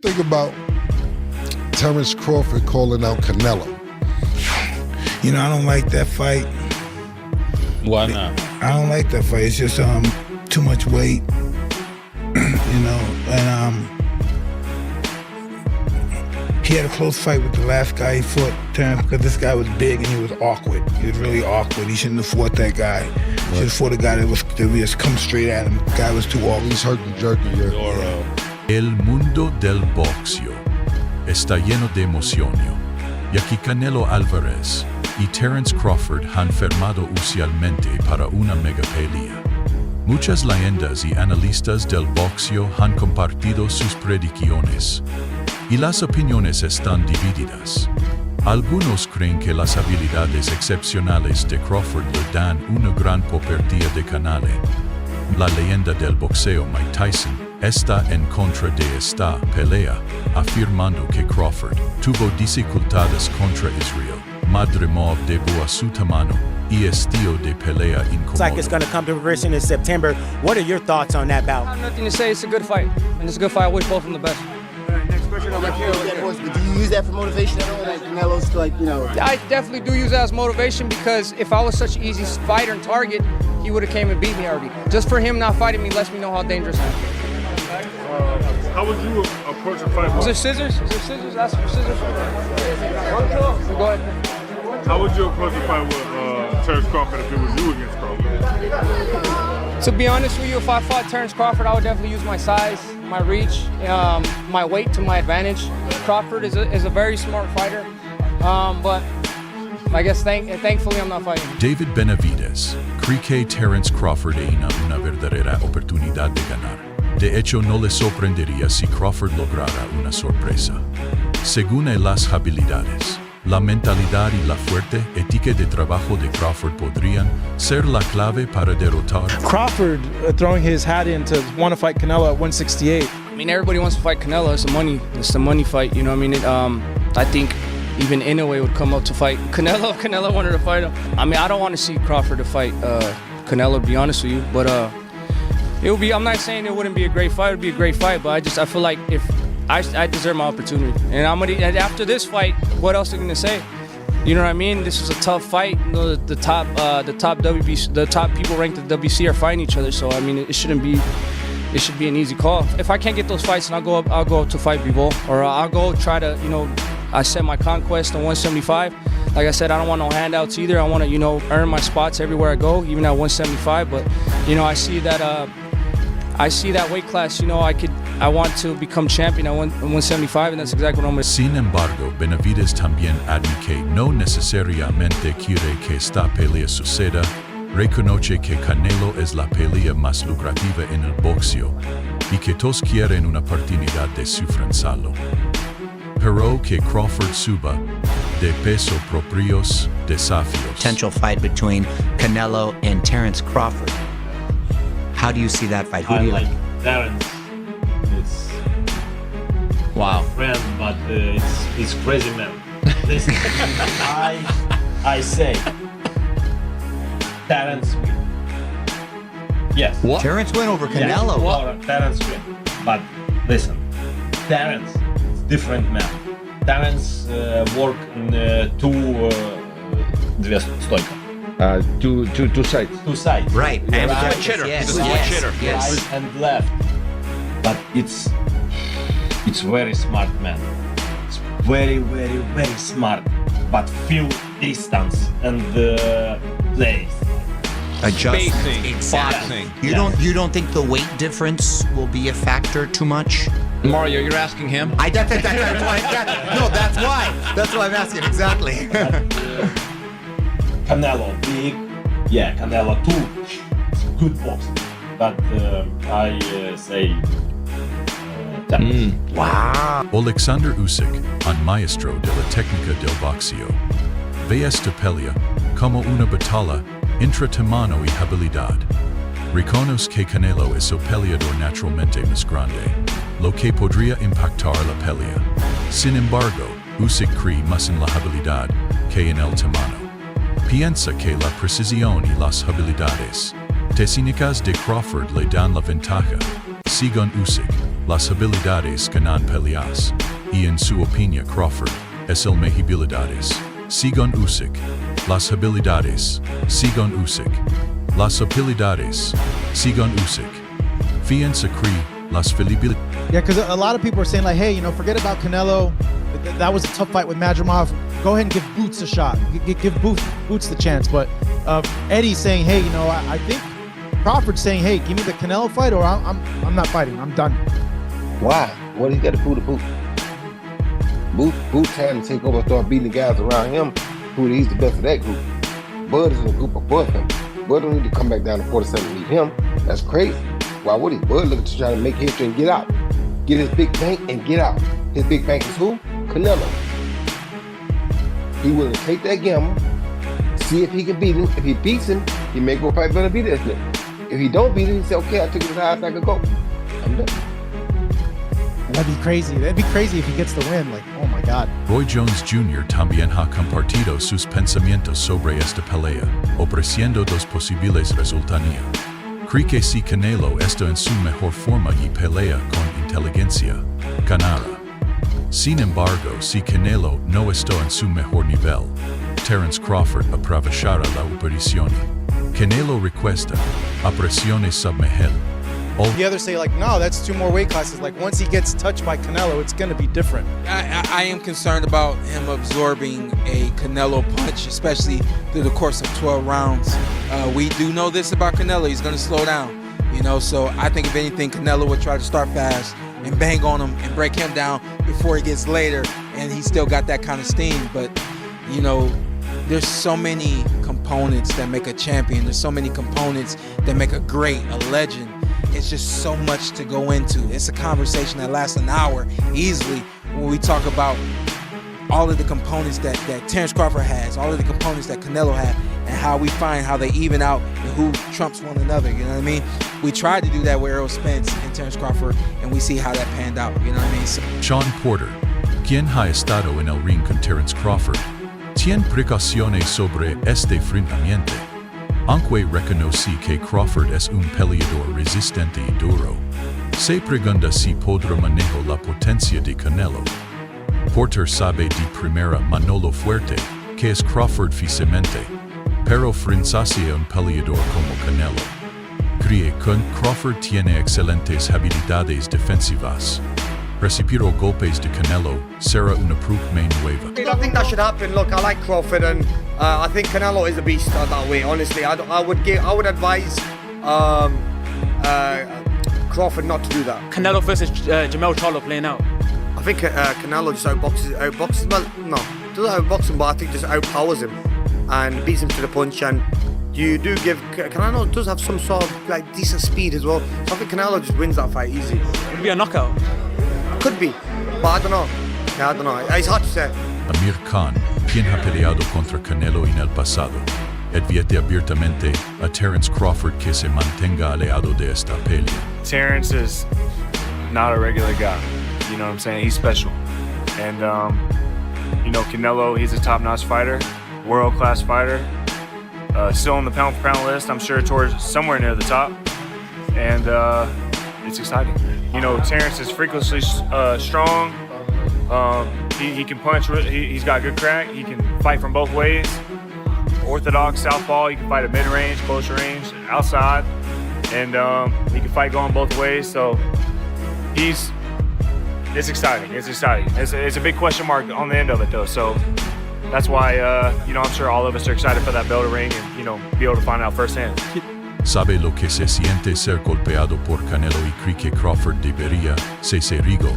Think about Terence Crawford calling out Canelo. You know, I don't like that fight. Why not? I don't like that fight. It's just too much weight. You know, and he had a close fight with the last guy he fought, Terence, because this guy was big and he was awkward. He was really awkward. He shouldn't have fought that guy. He should have fought a guy that was just come straight at him. The guy was too awkward. He's hurting jerky. El mundo del boxeo está lleno de emociones, ya que Canelo Álvarez y Terence Crawford han firmado oficialmente para una mega pelea. Muchas leyendas y analistas del boxeo han compartido sus predicciones, y las opiniones están divididas. Algunos creen que las habilidades excepcionales de Crawford le dan una gran cobertura de Canelo. La leyenda del boxeo Mike Tyson está en contra de esta pelea, afirmando que Crawford tuvo dificultades contra Israel, madre debido a su tamaño y estilo de pelea incómodo. It's like it's going to come to fruition in September. What are your thoughts on that bout? I have nothing to say. It's a good fight, and it's a good fight. I wish both of them the best. All right, next question over here. Do you use that for motivation at all? Like Canelo's, like, you know? I definitely do use that as motivation because if I was such an easy fighter and target, he would have came and beat me already. Just for him not fighting me lets me know how dangerous I am. How would you approach a fight? Is there scissors? Is there scissors? Ask for scissors. Go ahead. How would you approach a fight with Terence Crawford if it was you against Crawford? To be honest with you, if I fought Terence Crawford, I would definitely use my size, my reach, my weight to my advantage. Crawford is a very smart fighter, but I guess thankfully I'm not fighting. David Benavides cree que Terence Crawford tiene una verdadera oportunidad de ganar. De hecho, no le sorprendería si Crawford lograra una sorpresa. Según las habilidades, la mentalidad y la fuerte ética de trabajo de Crawford podrían ser la clave para derrotar. Crawford throwing his hat in to want to fight Canelo at 168. I mean, everybody wants to fight Canelo. It's the money fight. You know what I mean? I think even Inoue would come up to fight Canelo if Canelo wanted to fight him. I mean, I don't want to see Crawford to fight Canelo, to be honest with you, but it would be. I'm not saying it wouldn't be a great fight. It would be a great fight, but I feel like if I deserve my opportunity, and and after this fight, what else are you gonna say? You know what I mean? This is a tough fight. You know, the top WBC, the top people ranked at WBC are fighting each other. So I mean, it should be an easy call. If I can't get those fights, and I'll go up to fight Bivol, or I'll go try to, I set my conquest on 175. Like I said, I don't want no handouts either. I want to, earn my spots everywhere I go, even at 175. But, I see that weight class, I want to become champion at 175, and that's exactly what I'm going to. Sin embargo, Benavides también admite que no necesariamente quiere que esta pelea suceda. Reconoce que Canelo es la pelea más lucrativa en el boxeo y que todos quieren una oportunidad de sufrenzarlo. Pero que Crawford suba de peso propios desafíos. Potential fight between Canelo and Terence Crawford. How do you see that fight? Who do you like? Terence. It's wow. Friend, but it's crazy man. Listen, I say Terence win. Yes. What? Terence win over Canelo. Yes, well, Terence win. But listen, Terence is different man. Terence work in две стойка. Two sides. Two sides. Right. And right. Chitter. Yes. This is what chitter. Yes. Right and left. But it's very smart man. It's very, very, very smart. But feel distance and play. Adjust. Spacing. Exactly. Boxing. You don't think the weight difference will be a factor too much? Mario, you're asking him? That's why. That's why I'm asking. Exactly. Canelo big, yeah, Canelo too. It's good boxing, but I say Terence. Wow. Alexander Usyk, un maestro de la técnica del boxeo, ve esta pelea como una batalla entre tamaño y habilidad. Reconoce que Canelo es el peleador naturalmente más grande, lo que podría impactar la pelea. Sin embargo, Usyk cree más en la habilidad que en el tamaño. Piensa que la precisión y las habilidades técnicas de Crawford le dan la ventaja. Según Usyk, las habilidades ganan peleas, y en su opinión Crawford es el mejibilidades. Sigon Usyk, las habilidades, Sigon Usyk, las habilidades, Sigon Usyk. Fien se cree las filibilidades. Yeah, because a lot of people are saying like, hey, forget about Canelo. That was a tough fight with Madrimov. Go ahead and give Boots a shot. Give Boots the chance. But Eddie's saying, hey, I think Crawford's saying, hey, give me the Canelo fight or I'm not fighting. I'm done. Why? What he got to prove to Boot? Boot's trying to take over and start beating the guys around him. He's the best of that group. Bud is in a group above him. Bud don't need to come back down to 47 and leave him. That's crazy. Why would he? Bud looking to try to make history and get out. Get his big bank and get out. His big bank is who? Canelo. He willing to take that gamble, see if he can beat him. If he beats him, he may go fight Benavidez next. If he don't beat him, he say, okay, I took it as high as I could go. I'm done. That'd be crazy. That'd be crazy if he gets the win. Like, oh my God. Roy Jones Jr. también ha compartido sus pensamientos sobre esta pelea, ofreciendo dos posibles resultados. Cree que si Canelo está en su mejor forma y pelea con inteligencia, ganará. Sin embargo, si Canelo no está en su mejor nivel, Terence Crawford aprovechará la oposición. Canelo requesta a presiones submejel. The others say like, no, that's 2 more weight classes. Like once he gets touched by Canelo, it's going to be different. I am concerned about him absorbing a Canelo punch, especially through the course of 12 rounds. We do know this about Canelo. He's going to slow down, so I think if anything, Canelo would try to start fast and bang on him and break him down before he gets later, and he's still got that kind of steam. But, there's so many components that make a champion. There's so many components that make a great, a legend. It's just so much to go into. It's a conversation that lasts an hour easily when we talk about all of the components that Terence Crawford has, all of the components that Canelo had, and how we find how they even out and who trumps one another, you know what I mean? We tried to do that with Errol Spence and Terence Crawford, and we see how that panned out, you know what I mean? So, Sean Porter, quien ha estado en el ring con Terence Crawford, tiene precauciones sobre este enfrentamiento. Aunque reconocí que Crawford es un peleador resistente y duro, se pregunta si podrá manejar la potencia de Canelo. Porter sabe de primera mano lo fuerte que es Crawford físicamente, pero frente a un peleador como Canelo. Cree que Crawford tiene excelentes habilidades defensivas. Recibir golpes de Canelo será una prueba nueva. I don't think that should happen. Look, I like Crawford, and I think Canelo is a beast that way. Honestly, I would advise Crawford not to do that. Canelo versus Jamel Charlo playing out. I think Canelo just outboxes. Well, no, doesn't outbox him, but I think just outpowers him and beats him to the punch. And you do give Canelo does have some sort of decent speed as well. So I think Canelo just wins that fight easy. Would it be a knockout? Could be, but I don't know. Yeah, I don't know. It's hard to say. Amir Khan, quien ha peleado contra Canelo en el pasado, advierte abiertamente a Terence Crawford que se mantenga alejado de esta pelea. Terence is not a regular guy. You know what I'm saying? He's special. And, Canelo, he's a top-notch fighter, world-class fighter. Still on the pound-for-pound list, I'm sure towards somewhere near the top. And it's exciting. Terence is freakishly strong. He can punch. He's got good crack. He can fight from both ways. Orthodox southpaw. He can fight at mid-range, closer range, outside, and he can fight going both ways. So it's exciting. It's exciting. It's a big question mark on the end of it though. So that's why I'm sure all of us are excited for that bell to ring and be able to find out firsthand. Sabe lo que se siente ser golpeado por Canelo y cree que Crawford debería ser rigo.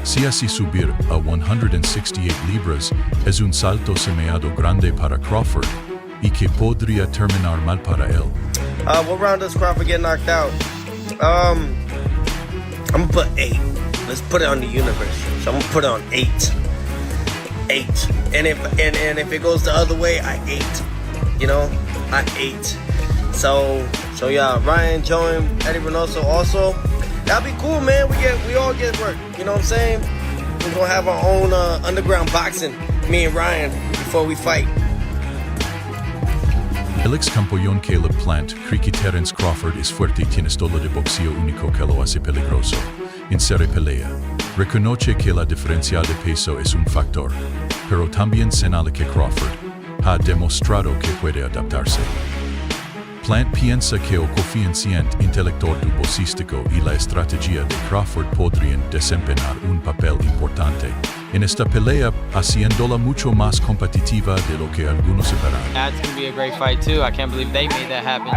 Si así subir a 168 libras es un salto demasiado grande para Crawford y que podría terminar mal para él. What round does Crawford get knocked out? I'm gonna put 8. Let's put it on the universe. So I'm gonna put it on 8. 8. And if it goes the other way, I 8. I 8. So yeah, Ryan, Joe, and Eddie Reynoso also. That'd be cool, man. We all get work. You know what I'm saying? We're gonna have our own underground boxing, me and Ryan, before we fight. El ex campeón Caleb Plant cree que Terence Crawford es fuerte y tiene estilo de boxeo único que lo hace peligroso. en serie pelea. Reconoce que la diferencia de peso es un factor, pero también señala que Crawford ha demostrado que puede adaptarse. Plant piensa que el coeficiente intelectual boxístico y la estrategia de Crawford podrían desempeñar un papel importante en esta pelea, haciéndola mucho más competitiva de lo que algunos esperaban. That's going to be a great fight too. I can't believe they made that happen.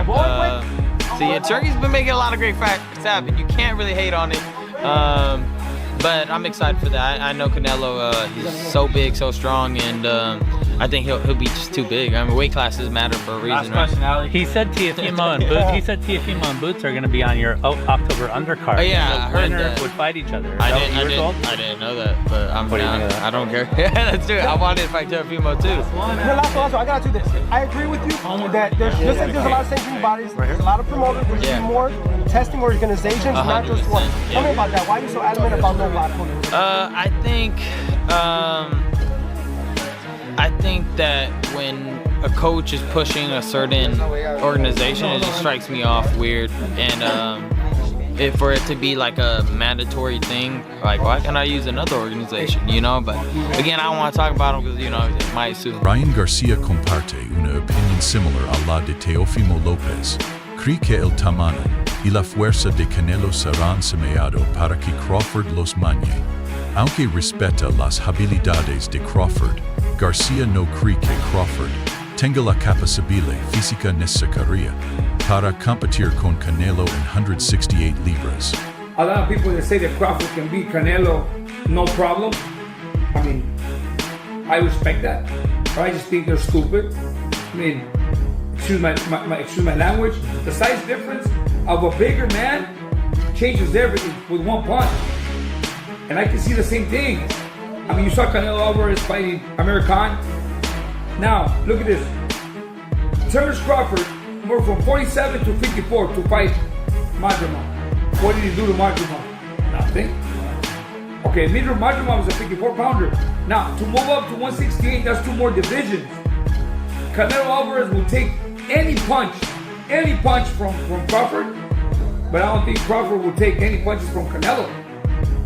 Turkey's been making a lot of great fights happen. You can't really hate on it. But I'm excited for that. I know Canelo, he's so big, so strong, and I think he'll be just too big. I mean, weight classes matter for a reason. Last question, Ali. He said Teofimo and Boots are going to be on your October undercard. Oh, yeah, I heard winner that. would fight each other. I didn't know that, but I'm down. I don't care. Let's do it. I wanted to fight Teofimo too. I got to do this. I agree with you that there's just like there's a lot of sanctioning bodies, there's a lot of promoters, there's more testing organizations, not just one. Tell me about that. Why are you so adamant about no platform? I think that when a coach is pushing a certain organization, it just strikes me off weird. And for it to be like a mandatory thing, like why can't I use another organization, you know? But again, I don't want to talk about them because, you know, it might sue. Ryan Garcia comparte una opinión similar a la de Teofimo López. Cree que el tamaño y la fuerza de Canelo serán semillado para que Crawford los mañe. Aunque respeta las habilidades de Crawford, Garcia no cree que Crawford tenga la capacidad física necesaria para competir con Canelo en 168 libras. A lot of people that say that Crawford can beat Canelo, no problem. I mean, I respect that, but I just think they're stupid. I mean, excuse my language. The size difference of a bigger man changes everything with one punch. And I can see the same thing. I mean, you saw Canelo Álvarez fighting Amir Khan. Now, look at this. Terence Crawford moved from 47 to 54 to fight Madrimov. What did he do to Madrimov? Nothing. Okay, Madrimov was a 54-pounder. Now, to move up to 168, that's 2 more divisions. Canelo Álvarez will take any punch from Crawford, but I don't think Crawford will take any punches from Canelo.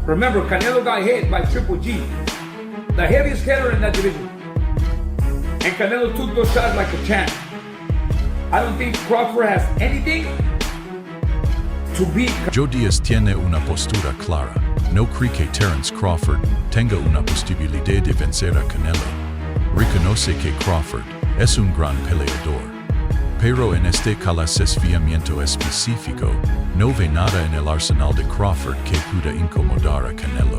Remember, Canelo got hit by Triple G, the heaviest hitter in that division. And Canelo took those shots like a champ. I don't think Crawford has anything to beat. Joe Diaz tiene una postura clara. No cree que Terence Crawford tenga una posibilidad de vencer a Canelo. Reconoce que Crawford es un gran peleador. Pero en este clasificamiento específico, no ve nada en el arsenal de Crawford que pueda incomodar a Canelo.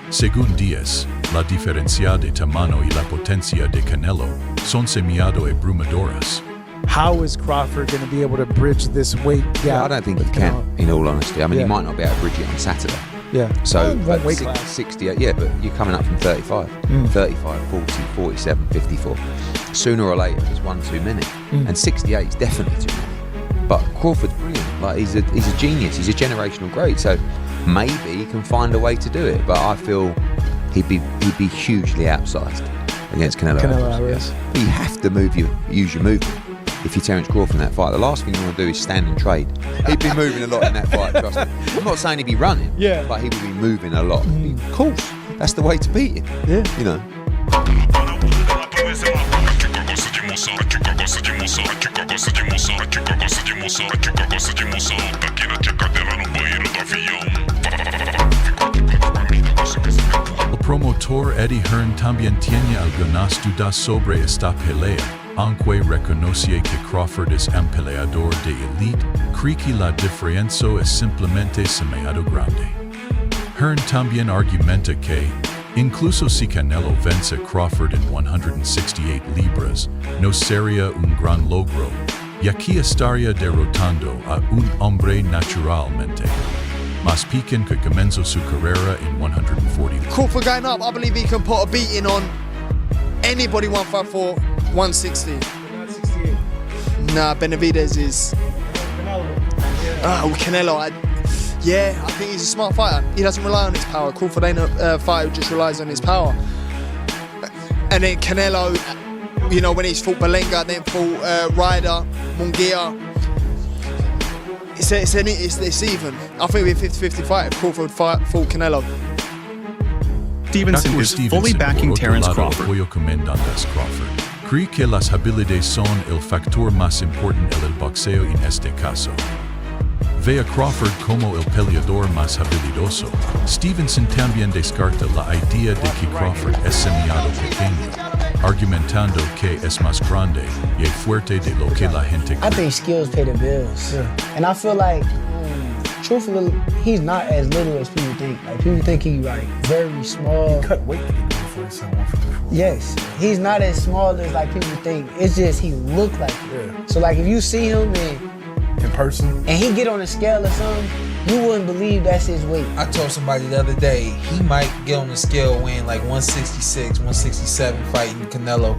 Según Diaz, la diferencia de tamaño y la potencia de Canelo son demasiado abrumadoras. How is Crawford going to be able to bridge this weight gap? Yeah, I don't think he can, in all honesty. I mean, he might not be able to bridge it on Saturday. Yeah. So, one weight 68, yeah, but you're coming up from 35. 35, 40, 47, 54. Sooner or later, there's one too many. And 68 is definitely too many. But Crawford's brilliant. Like, he's a genius. He's a generational great. So maybe he can find a way to do it. But I feel he'd be hugely outsized against Canelo Álvarez. Yeah. You have to use your movement. If you're Terence Crawford in that fight, the last thing you want to do is stand and trade. He'd be moving a lot in that fight, trust me. I'm not saying he'd be running, but he would be moving a lot. Of course, that's the way to beat him. Yeah. You know. El promotor Eddie Hearn también tiene algunas dudas sobre esta pelea. Aunque reconoce que Crawford es un peleador de elite, cree que la diferencia es simplemente demasiado grande. Hearn también argumenta que, incluso si Canelo vence a Crawford en 168 libras, no sería un gran logro, ya que estaría derrotando a un hombre naturalmente. Más pequeño que comenzó su carrera en 140. Crawford going up, I believe he can put a beating on anybody 154. 160. Nah, Benavidez is. Canelo. I think he's a smart fighter. He doesn't rely on his power. Crawford ain't a fighter who just relies on his power. And then Canelo, you know, when he's fought Belenga, then fought Ryder, Munguia, It's even. I think it'll be a 50-50 fight if Crawford fought Canelo. Stevenson is fully backing Terence Crawford. Apoyo comandantes Crawford. Cree que las habilidades son el factor más importante en el boxeo en este caso. Ve a Crawford como el peleador más habilidoso. Stevenson también descarta la idea de que Crawford es semiado pequeño, argumentando que es más grande y fuerte de lo que la gente cree. I think skills pay the bills. And I feel like, truthfully, he's not as little as people think. Like, people think he's like very small. He cut weight to get 147, Yes, he's not as small as like people think. It's just he look like it. So like if you see him in person and he get on a scale or something, you wouldn't believe that's his weight. I told somebody the other day he might get on the scale weighing like 166, 167 fighting Canelo,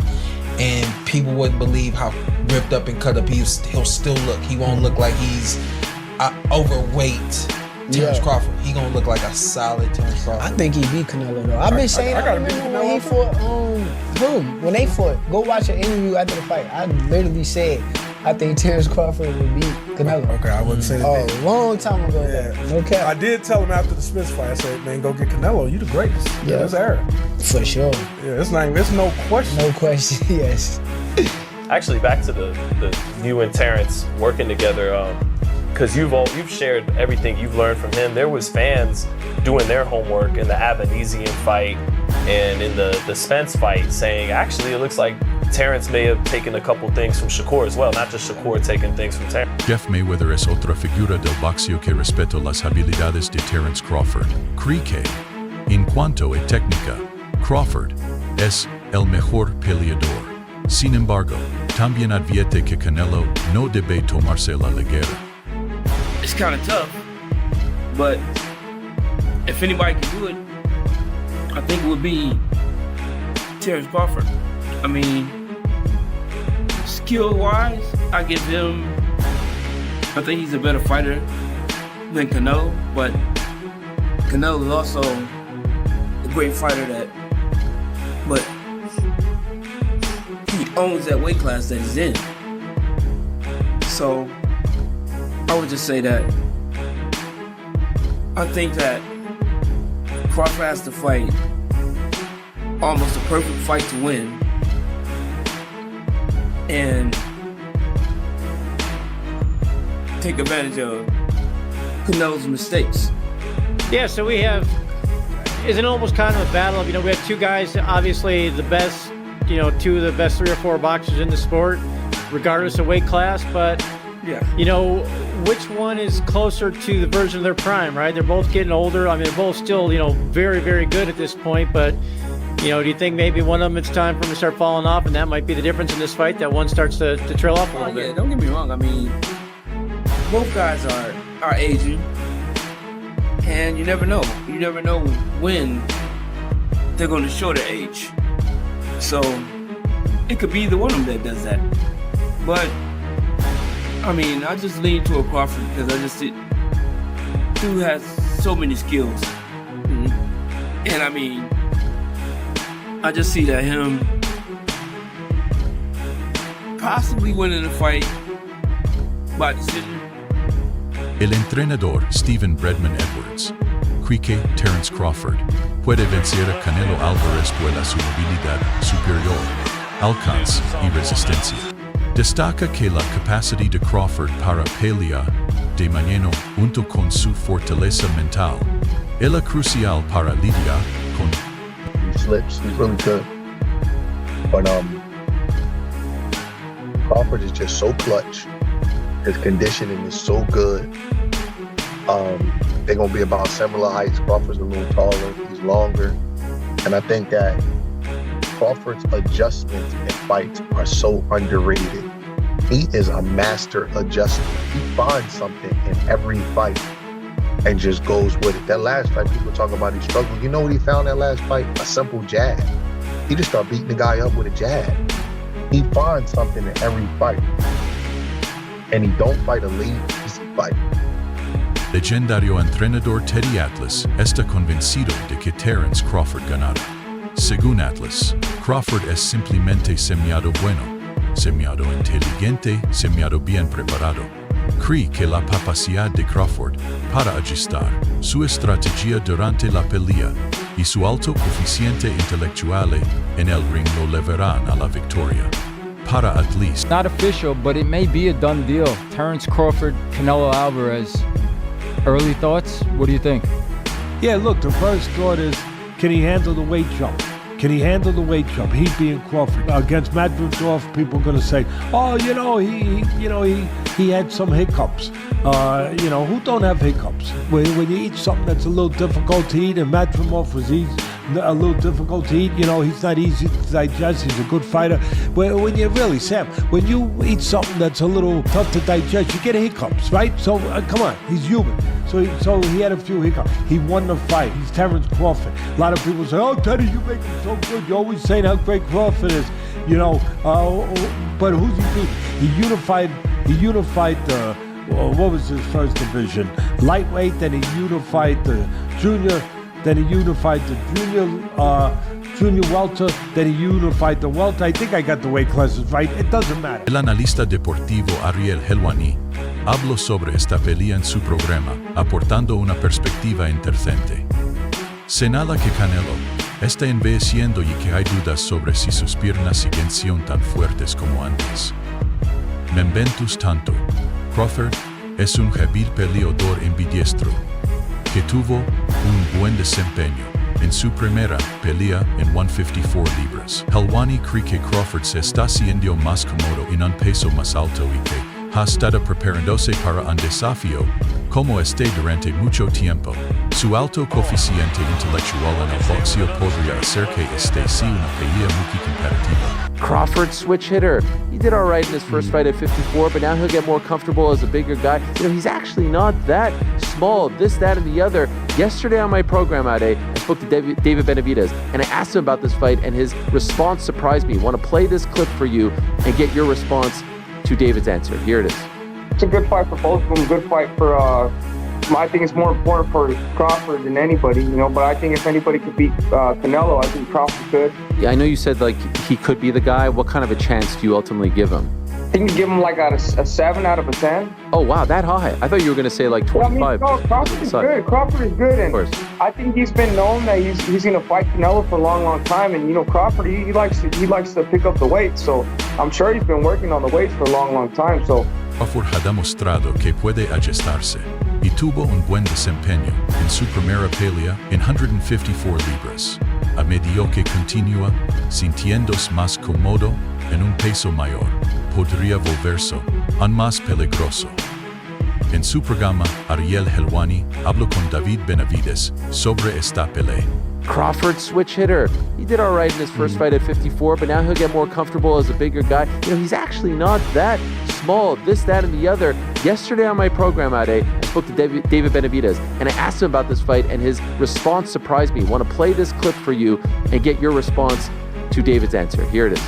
and people wouldn't believe how ripped up and cut up he'll still look. He won't look like he's overweight. Terence Crawford, he gonna look like a solid Terence Crawford. I think he beat Canelo though. I've been saying I remember when he fought when they fought. Go watch an interview after the fight. I literally said I think Terence Crawford would beat Canelo. Okay, I wouldn't say that. Oh, a long time ago. Yeah. No cap. I did tell him after the Smith fight, I said, man, go get Canelo. You the greatest. Yeah. This era. For sure. Yeah, it's no question. No question, yes. Actually, back to the you and Terence working together, because you've shared everything you've learned from him. There was fans doing their homework in the Abanesian fight and in the Spence fight saying, actually, it looks like Terence may have taken a couple things from Shakur as well, not just Shakur taking things from Terence. Jeff Mayweather es otra figura del boxeo que respeto las habilidades de Terence Crawford. Cree que, en cuanto a técnica, Crawford es el mejor peleador. Sin embargo, también advierte que Canelo no debe tomarse la ligera. It's kind of tough, but if anybody can do it, I think it would be Terence Crawford. I mean, skill-wise, I give him, I think he's a better fighter than Canelo, but Canelo is also a great fighter but he owns that weight class that he's in. So I would just say that I think that Crawford has to fight almost a perfect fight to win, and take advantage of Canelo's mistakes. Yeah, so we have, isn't it almost kind of a battle of, we have two guys, obviously the best, two of the best 3 or 4 boxers in the sport, regardless of weight class, but which one is closer to the version of their prime, right? They're both getting older. I mean, they're both still, very, very good at this point, but do you think maybe one of them, it's time for them to start falling off, and that might be the difference in this fight, that one starts to trail off a little bit? Yeah, don't get me wrong. I mean, both guys are aging, and you never know. You never know when they're going to show their age. So it could be either one of them that does that. But I mean, I just lean toward Crawford because I just see dude has so many skills, and I mean, I just see that him possibly winning the fight by decision. El entrenador Stephen Bredman Edwards cree que Terence Crawford puede vencer a Canelo Álvarez por la su habilidad superior, alcance y resistencia. Destaca que la capacidad de Crawford para pelear de mañana junto con su fortaleza mental es la crucial para lidiar con. He slips, he's really good. But Crawford is just so clutch. His conditioning is so good. They're gonna be about similar heights. Crawford's a little taller, he's longer. And I think that Crawford's adjustments in fights are so underrated. He is a master adjuster. He finds something in every fight and just goes with it. That last fight, people talk about he struggled. You know what he found that last fight? A simple jab. He just started beating the guy up with a jab. He finds something in every fight. And he don't fight a lead, easy fight. Legendario entrenador Teddy Atlas está convencido de que Terence Crawford ganará. Según Atlas, Crawford es simplemente semiado bueno, semiado inteligente, semiado bien preparado. Cree que la capacidad de Crawford para ajustar su estrategia durante la pelea y su alto coeficiente intelectual en el ring lo llevarán a la victoria. Para at least. Not official, but it may be a done deal. Terence Crawford, Canelo Álvarez. Early thoughts? What do you think? Yeah, look, the first thought is, can he handle the weight jump? Can he handle the weight jump? He being Crawford against Madridov, people are going to say, "Oh, he had some hiccups." Who don't have hiccups? When you eat something that's a little difficult to eat, and Madridov was a little difficult to eat. He's not easy to digest. He's a good fighter. When you really, Sam, when you eat something that's a little tough to digest, you get hiccups, right? So come on, he's human. So he had a few hiccups. He won the fight. He's Terence Crawford. A lot of people say, "Oh, Teddy, you make him so good. You're always saying how great Crawford is." But who's he beat? He unified the. What was his first division? Lightweight. Then he unified the junior. Then he unified the junior welter. Then he unified the welter. I think I got the weight classes right. It doesn't matter. El analista deportivo Ariel Helwani habló sobre esta pelea en su programa, aportando una perspectiva interesante. Señala que Canelo está envejeciendo y que hay dudas sobre si sus piernas siguen siendo tan fuertes como antes. Membentus tanto, Crawford es un hábil peleador ambidiestro que tuvo un buen desempeño en su primera pelea en 154 libras. Helwani cree que Crawford se está haciendo más cómodo en un peso más alto y que ha estado preparándose para un desafío como este durante mucho tiempo. Su alto coeficiente intelectual en el boxeo podría hacer que este sea una pelea muy competitiva. Crawford, switch hitter. He did all right in his first fight at 54, but now he'll get more comfortable as a bigger guy. He's actually not that small, this, that, and the other. Yesterday on my program out, I spoke to David Benavidez, and I asked him about this fight, and his response surprised me. I want to play this clip for you and get your response to David's answer. Here it is. It's a good fight for both of them. Good fight for, I think it's more important for Crawford than anybody, but I think if anybody could beat Canelo, I think Crawford could. Yeah, I know you said, he could be the guy. What kind of a chance do you ultimately give him? I think you give him a 7 out of a 10. Oh, wow, that high. I thought you were going to say 25. No, Crawford is good. Crawford is good, and I think he's been known that he's going to fight Canelo for a long, long time. And Crawford, he likes to pick up the weight, so I'm sure he's been working on the weights for a long, long time. So Crawford ha demostrado que puede ajustarse y tuvo un buen desempeño en su primera pelea en 154 libras. A medida que continúa sintiéndose más cómodo en un peso mayor, podría volverse aún más peligroso. En su programa, Ariel Helwani habló con David Benavidez sobre esta pelea. Crawford, switch hitter. He did all right in his first fight at 54, but now he'll get more comfortable as a bigger guy. He's actually not that small, this, that, and the other. Yesterday on my program out, I spoke to David Benavidez, and I asked him about this fight, and his response surprised me. I want to play this clip for you and get your response to David's answer. Here it is.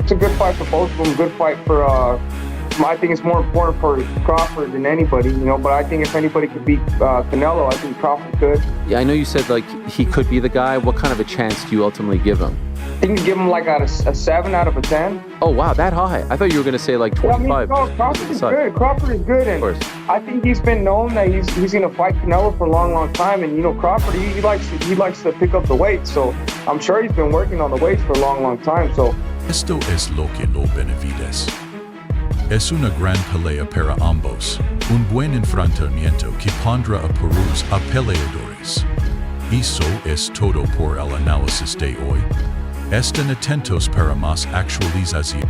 It's a good fight for both of them. Good fight for, I think it's more important for Crawford than anybody, but I think if anybody could beat Canelo, I think Crawford could. Yeah, I know you said, he could be the guy. What kind of a chance do you ultimately give him? I think you give him a 7 out of a 10. Oh, wow, that high. I thought you were going to say 25. Crawford is good. Crawford is good, and I think he's been known that he's going to fight Canelo for a long, long time. And Crawford, he likes to pick up the weight, so I'm sure he's been working on the weights for a long, long time. So esto es lo que lo Benavidez. Es una gran pelea para ambos, un buen enfrentamiento que pondrá a prueba a peleadores. Eso es todo por el análisis de hoy. Estén atentos para más actualización.